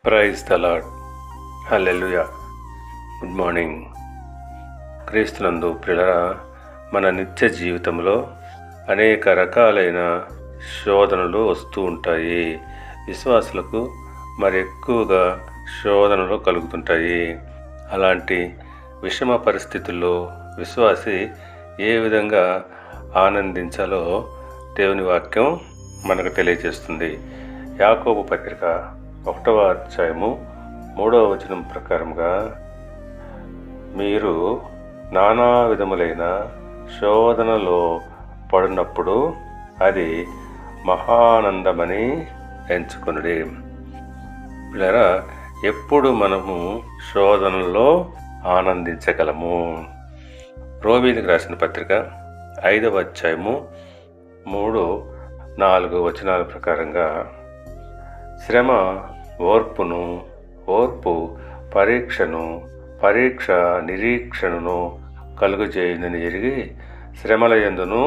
Praise the lord. Hallelujah. Good morning. క్రీస్తునందు ప్రియులారా, మన నిత్య జీవితంలో అనేక రకాలైన శోధనలు వస్తూ ఉంటాయి. విశ్వాసులకు మరి ఎక్కువగా శోధనలు కలుగుతుంటాయి. అలాంటి విషమ పరిస్థితుల్లో విశ్వాసి ఏ విధంగా ఆనందించాలో దేవుని వాక్యం మనకు తెలియజేస్తుంది. యాకోబు పత్రిక 1వ అధ్యాయము 3వ వచనం ప్రకారంగా, మీరు నానా విధములైన శోధనలో పడినప్పుడు అది మహానందమని ఎంచుకొనుడి. ఇలా ఎప్పుడు మనము శోధనలో ఆనందించగలము? రోమీయులకు రాసిన పత్రిక 5వ అధ్యాయము 3-4 వచనాల ప్రకారంగా, శ్రమ ఓర్పును, ఓర్పు పరీక్షను, పరీక్ష నిరీక్షణను కలుగజేయునని ఎరిగి శ్రమల యందును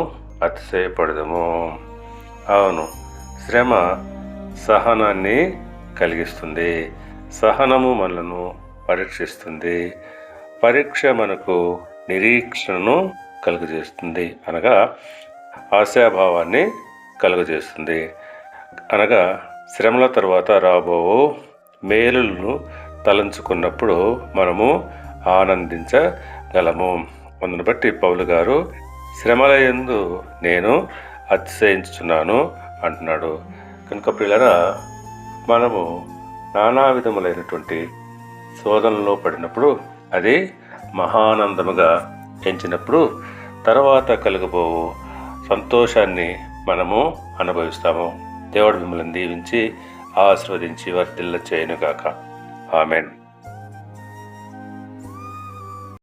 అతిశయపడదము. అవును, శ్రమ సహనాన్ని కలిగిస్తుంది. సహనము మనలను పరీక్షిస్తుంది. పరీక్ష మనకు నిరీక్షణను కలుగజేస్తుంది, అనగా ఆశాభావాన్ని కలుగజేస్తుంది. అనగా శ్రమల తర్వాత రాబో మేలులను తలంచుకున్నప్పుడు మనము ఆనందించగలము. అందును బట్టి పౌలు గారు శ్రమల యందు నేను అతిశయించుచున్నాను అంటున్నాడు. కనుక ప్రియులారా, మనము నానా విధములైనటువంటి శోధనలో పడినప్పుడు అది మహానందముగా ఎంచినప్పుడు తర్వాత కలుగబో సంతోషాన్ని మనము అనుభవిస్తాము. దేవుడు మిమ్మల్ని దీవించి ఆశీర్వదించి వర్ధిల్ల చేయనుగాక. ఆమెన్.